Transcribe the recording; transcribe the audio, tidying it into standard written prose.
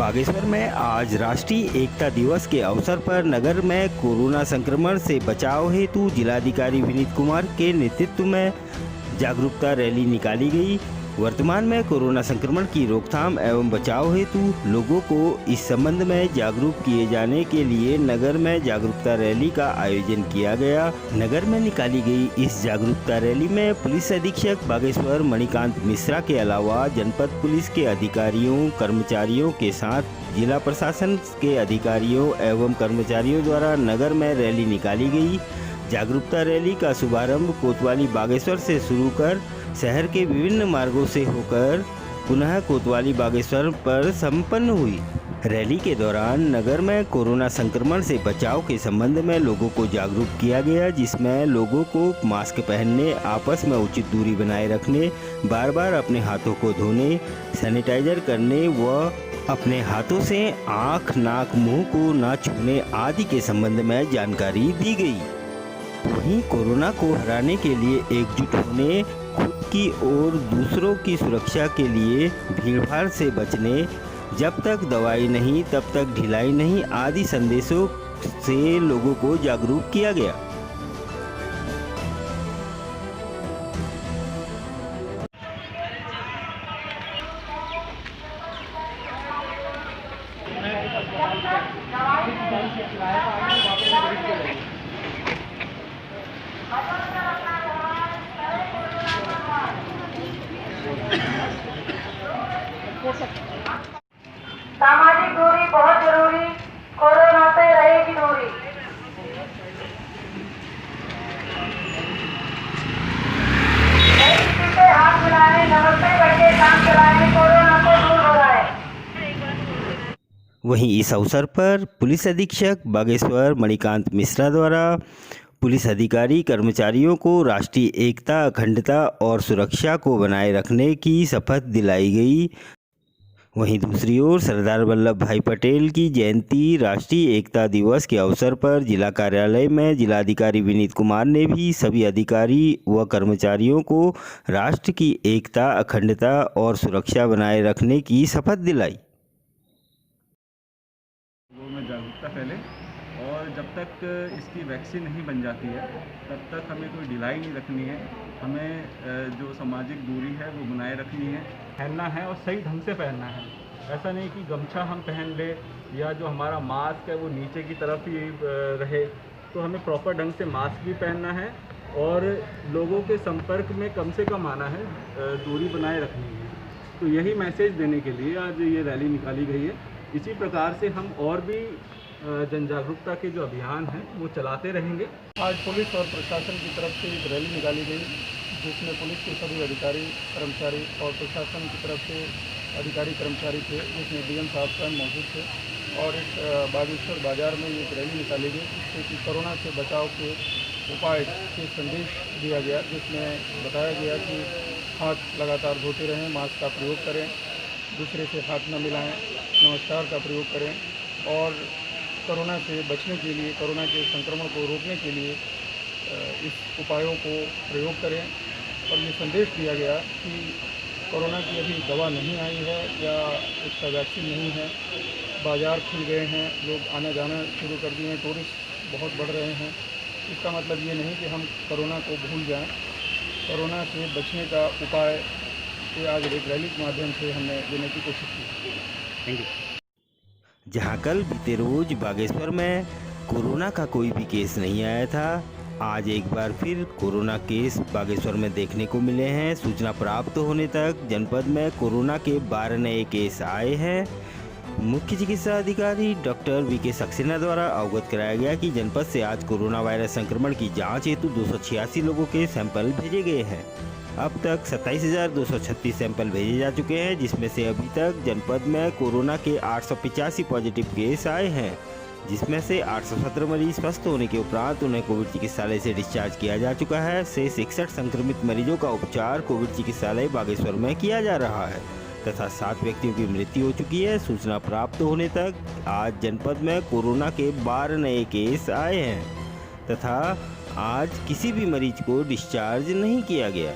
बागेश्वर में आज राष्ट्रीय एकता दिवस के अवसर पर नगर में कोरोना संक्रमण से बचाव हेतु जिलाधिकारी विनीत कुमार के नेतृत्व में जागरूकता रैली निकाली गई। वर्तमान में कोरोना संक्रमण की रोकथाम एवं बचाव हेतु लोगों को इस संबंध में जागरूक किए जाने के लिए नगर में जागरूकता रैली का आयोजन किया गया। नगर में निकाली गई इस जागरूकता रैली में पुलिस अधीक्षक बागेश्वर मणिकांत मिश्रा के अलावा जनपद पुलिस के अधिकारियों कर्मचारियों के साथ जिला प्रशासन के अधिकारियों एवं कर्मचारियों द्वारा नगर में रैली निकाली गई। जागरूकता रैली का शुभारंभ कोतवाली बागेश्वर से शुरू कर शहर के विभिन्न मार्गों से होकर पुनः कोतवाली बागेश्वर पर संपन्न हुई। रैली के दौरान नगर में कोरोना संक्रमण से बचाव के संबंध में लोगों को जागरूक किया गया, जिसमें लोगों को मास्क पहनने, आपस में उचित दूरी बनाए रखने, बार बार अपने हाथों को धोने, सैनिटाइजर करने व अपने हाथों से आँख, नाक, मुंह को न छूने आदि के संबंध में जानकारी दी गई। वहीं कोरोना को हराने के लिए एकजुट होने, खुद की और दूसरों की सुरक्षा के लिए भीड़भाड़ से बचने, जब तक दवाई नहीं तब तक ढिलाई नहीं आदि संदेशों से लोगों को जागरूक किया गया। सामाजिक दूरी बहुत जरूरी, कोरोना से रहेगी दूरी। नई किसी से हाथ मिलाएं, नमस्ते करके काम चलाएं, कोरोना को दूर भगाएं। वहीं इस अवसर पर पुलिस अधीक्षक बागेश्वर मणिकांत मिश्रा द्वारा पुलिस अधिकारी कर्मचारियों को राष्ट्रीय एकता, अखंडता और सुरक्षा को बनाए रखने की शपथ दिलाई गई। वहीं दूसरी ओर सरदार वल्लभ भाई पटेल की जयंती राष्ट्रीय एकता दिवस के अवसर पर जिला कार्यालय में जिलाधिकारी विनीत कुमार ने भी सभी अधिकारी व कर्मचारियों को राष्ट्र की एकता, अखंडता और सुरक्षा बनाए रखने की शपथ दिलाई। लोगों में जागरूकता फैले और जब तक इसकी वैक्सीन नहीं बन जाती है तब तक हमें कोई ढिलाई नहीं रखनी है। हमें जो सामाजिक दूरी है वो बनाए रखनी है, पहनना है और सही ढंग से पहनना है। ऐसा नहीं कि गमछा हम पहन ले या जो हमारा मास्क है वो नीचे की तरफ ही रहे। तो हमें प्रॉपर ढंग से मास्क भी पहनना है और लोगों के संपर्क में कम से कम आना है, दूरी बनाए रखनी है। तो यही मैसेज देने के लिए आज ये रैली निकाली गई है। इसी प्रकार से हम और भी जन जागरूकता के जो अभियान हैं वो चलाते रहेंगे। आज पुलिस और प्रशासन की तरफ से एक रैली निकाली गई, जिसमें पुलिस के सभी अधिकारी कर्मचारी और प्रशासन की तरफ से अधिकारी कर्मचारी थे, जिसमें डीएम साहब स्वयं मौजूद थे। और इस बागेश्वर बाज़ार में एक रैली निकाली गई, जिससे कि कोरोना से बचाव के उपाय के संदेश दिया गया, जिसमें बताया गया कि हाथ लगातार धोते रहें, मास्क का प्रयोग करें, दूसरे से हाथ न मिलाएं, नमस्कार का प्रयोग करें और कोरोना से बचने के लिए, कोरोना के संक्रमण को रोकने के लिए इस उपायों को प्रयोग करें। और ये संदेश दिया गया कि कोरोना की अभी दवा नहीं आई है या इसका वैक्सीन नहीं है। बाज़ार खुल गए हैं, लोग आना जाना शुरू कर दिए हैं, टूरिस्ट बहुत बढ़ रहे हैं। इसका मतलब ये नहीं कि हम कोरोना को भूल जाएं। कोरोना से बचने का उपाय ये आज एक रैली के माध्यम से हमने देने की कोशिश की। Thank you. जहां कल बीते रोज बागेश्वर में कोरोना का कोई भी केस नहीं आया था, आज एक बार फिर कोरोना केस बागेश्वर में देखने को मिले हैं। सूचना प्राप्त होने तक जनपद में कोरोना के 12 नए केस आए हैं। मुख्य चिकित्सा अधिकारी डॉक्टर वीके सक्सेना द्वारा अवगत कराया गया कि जनपद से आज कोरोना वायरस संक्रमण की जांच हेतु 286 लोगों के सैंपल भेजे गए हैं। अब तक 27,236 सैंपल भेजे जा चुके हैं, जिसमें से अभी तक जनपद में कोरोना के 885 पॉजिटिव केस आए हैं, जिसमें से 817 मरीज स्वस्थ होने के उपरांत उन्हें कोविड चिकित्सालय से डिस्चार्ज किया जा चुका है। से 61 संक्रमित मरीजों का उपचार कोविड चिकित्सालय बागेश्वर में किया जा रहा है तथा 7 व्यक्तियों की मृत्यु हो चुकी है। सूचना प्राप्त होने तक आज जनपद में कोरोना के 12 नए केस आए हैं तथा आज किसी भी मरीज को डिस्चार्ज नहीं किया गया।